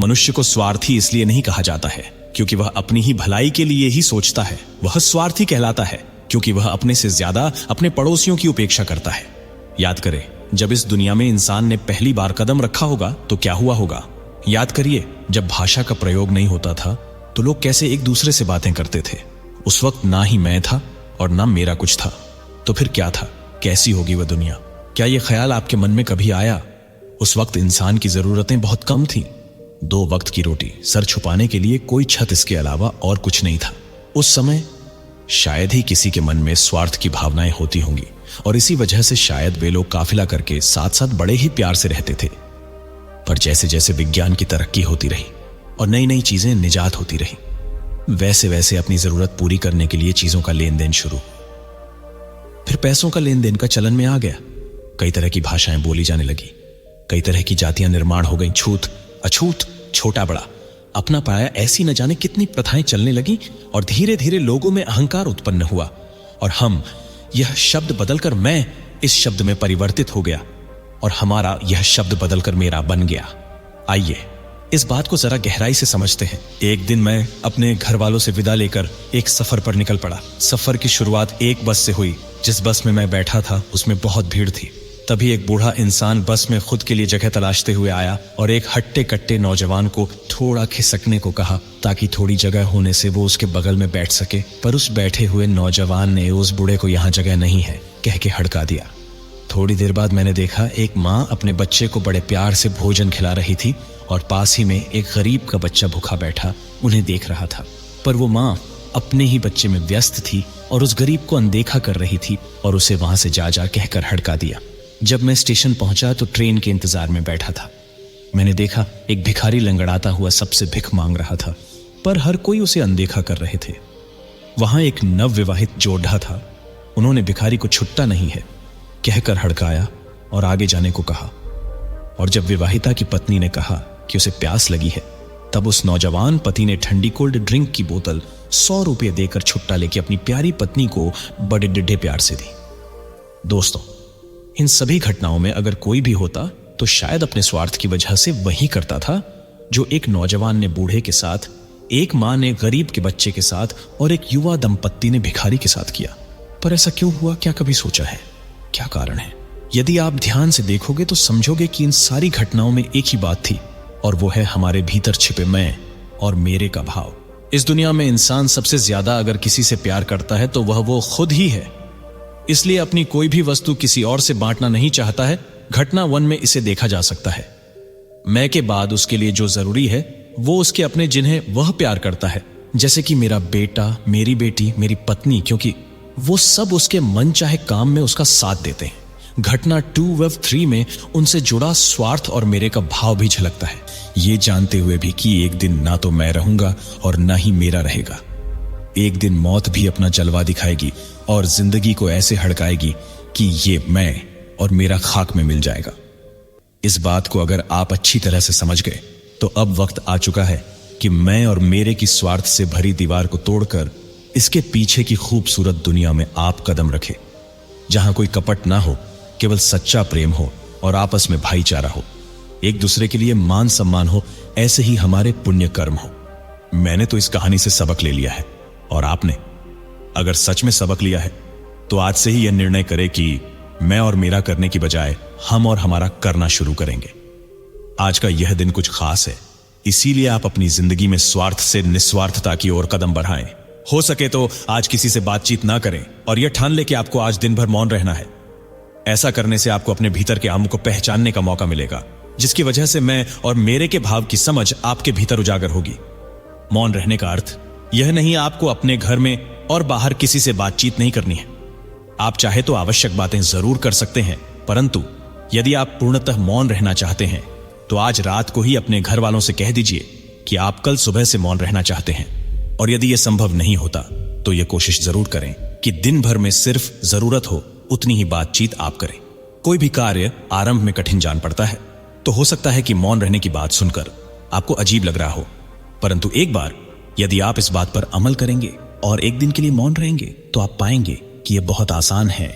मनुष्य को स्वार्थी इसलिए नहीं कहा जाता है क्योंकि वह अपनी ही भलाई के लिए ही सोचता है। वह स्वार्थी कहलाता है क्योंकि वह अपने से ज्यादा अपने पड़ोसियों की उपेक्षा करता है। याद करें, जब इस दुनिया में इंसान ने पहली बार कदम रखा होगा तो क्या हुआ होगा। याद करिए, जब भाषा का प्रयोग नहीं होता था तो लोग कैसे एक दूसरे से बातें करते थे। उस वक्त ना ही मैं था और ना मेरा कुछ था, तो फिर क्या था? कैसी होगी वह दुनिया? क्या यह ख्याल आपके मन में कभी आया? उस वक्त इंसान की जरूरतें बहुत कम थीं। 2 वक्त की रोटी, सर छुपाने के लिए कोई छत, इसके अलावा और कुछ नहीं था। उस समय शायद ही किसी के मन में स्वार्थ की भावनाएं होती होंगी और इसी वजह से शायद वे लोग काफिला करके साथ साथ बड़े ही प्यार से रहते थे। पर जैसे जैसे विज्ञान की तरक्की होती रही और नई नई चीजें निजात होती रही, वैसे वैसे अपनी जरूरत पूरी करने के लिए चीजों का लेन देन शुरू। फिर पैसों का लेन देन का चलन में आ गया। कई तरह की भाषाएं बोली जाने लगी, कई तरह की जातियां निर्माण हो गई। छूत अछूत, छोटा बड़ा, अपना पाया, ऐसी न जाने कितनी प्रथाएं चलने लगी और धीरे धीरे लोगों में अहंकार उत्पन्न हुआ और हम, यह शब्द बदलकर मैं इस शब्द में परिवर्तित हो गया और हमारा यह शब्द बदलकर मेरा बन गया। आइए इस बात को जरा गहराई से समझते हैं। एक दिन मैं अपने घर वालों से विदा लेकर एक सफर पर निकल पड़ा। सफर की शुरुआत एक बस से हुई। जिस बस में मैं बैठा था उसमें बहुत भीड़ थी। तभी एक बूढ़ा इंसान बस में खुद के लिए जगह तलाशते हुए आया और एक हट्टे कट्टे नौजवान को थोड़ा खिसकने को कहा ताकि थोड़ी जगह होने से वो उसके बगल में बैठ सके। पर उस बैठे हुए नौजवान ने उस बूढ़े को यहाँ जगह नहीं है कह के हड़का दिया। थोड़ी देर बाद मैंने देखा एक माँ अपने बच्चे को बड़े प्यार से भोजन खिला रही थी और पास ही में एक गरीब का बच्चा भूखा बैठा उन्हें देख रहा था। पर वो माँ अपने ही बच्चे में व्यस्त थी और उस गरीब को अनदेखा कर रही थी और उसे वहां से जा कहकर हड़का दिया। जब मैं स्टेशन पहुंचा तो ट्रेन के इंतजार में बैठा था। मैंने देखा एक भिखारी लंगड़ाता हुआ सबसे भिख मांग रहा था, पर हर कोई उसे अनदेखा कर रहे थे। वहां एक नवविवाहित जोड़ा था। उन्होंने भिखारी को छुट्टा नहीं है कहकर हड़काया और आगे जाने को कहा। और जब विवाहिता की पत्नी ने कहा कि उसे प्यास लगी है, तब उस नौजवान पति ने ठंडी कोल्ड ड्रिंक की बोतल 100 रुपये देकर छुट्टा लेके अपनी प्यारी पत्नी को बड़े डिड्ढे प्यार से दी। दोस्तों, इन सभी घटनाओं में अगर कोई भी होता तो शायद अपने स्वार्थ की वजह से वही करता था जो एक नौजवान ने बूढ़े के साथ, एक मां ने गरीब के बच्चे के साथ और एक युवा दंपत्ति ने भिखारी के साथ किया। पर ऐसा क्यों हुआ? क्या कभी सोचा है? क्या कारण है? यदि आप ध्यान से देखोगे तो समझोगे कि इन सारी घटनाओं में एक ही बात थी और वो है हमारे भीतर छिपे मैं और मेरे का भाव। इस दुनिया में इंसान सबसे ज्यादा अगर किसी से प्यार करता है तो वह वो खुद ही है। इसलिए अपनी कोई भी वस्तु किसी और से बांटना नहीं चाहता है। घटना 1 में इसे देखा जा सकता है। मैं के बाद उसके लिए जो जरूरी है वो उसके अपने जिन्हें वह प्यार करता है, जैसे कि मेरा बेटा, मेरी बेटी, मेरी पत्नी, क्योंकि वो सब उसके मन चाहे काम में उसका साथ देते हैं। घटना 2 व 3 में उनसे जुड़ा स्वार्थ और मेरे का भाव भी झलकता है, ये जानते हुए भी कि एक दिन ना तो मैं रहूंगा और ना ही मेरा रहेगा। एक दिन मौत भी अपना जलवा दिखाएगी और जिंदगी को ऐसे हड़काएगी कि ये मैं और मेरा खाक में मिल जाएगा। इस बात को अगर आप अच्छी तरह से समझ गए तो अब वक्त आ चुका है कि मैं और मेरे की स्वार्थ से भरी दीवार को तोड़कर इसके पीछे की खूबसूरत दुनिया में आप कदम रखें, जहां कोई कपट ना हो, केवल सच्चा प्रेम हो और आपस में भाईचारा हो, एक दूसरे के लिए मान सम्मान हो, ऐसे ही हमारे पुण्य कर्म हो। मैंने तो इस कहानी से सबक ले लिया है और आपने अगर सच में सबक लिया है तो आज से ही यह निर्णय करें कि मैं और मेरा करने की बजाय हम और हमारा करना शुरू करेंगे। आज का यह दिन कुछ खास है, इसीलिए आप अपनी जिंदगी में स्वार्थ से निस्वार्थता की ओर कदम बढ़ाएं। हो सके तो आज किसी से बातचीत ना करें और यह ठान ले कि आपको आज दिन भर मौन रहना है। ऐसा करने से आपको अपने भीतर के आम को पहचानने का मौका मिलेगा, जिसकी वजह से मैं और मेरे के भाव की समझ आपके भीतर उजागर होगी। मौन रहने का अर्थ यह नहीं आपको अपने घर में और बाहर किसी से बातचीत नहीं करनी है। आप चाहे तो आवश्यक बातें जरूर कर सकते हैं, परंतु यदि आप पूर्णतः मौन रहना चाहते हैं तो आज रात को ही अपने घर वालों से कह दीजिए कि आप कल सुबह से मौन रहना चाहते हैं। और यदि यह संभव नहीं होता तो यह कोशिश जरूर करें कि दिन भर में सिर्फ जरूरत हो उतनी ही बातचीत आप करें। कोई भी कार्य आरंभ में कठिन जान पड़ता है, तो हो सकता है कि मौन रहने की बात सुनकर आपको अजीब लग रहा हो, परंतु एक बार यदि आप इस बात पर अमल करेंगे और एक दिन के लिए मौन रहेंगे तो आप पाएंगे कि यह बहुत आसान है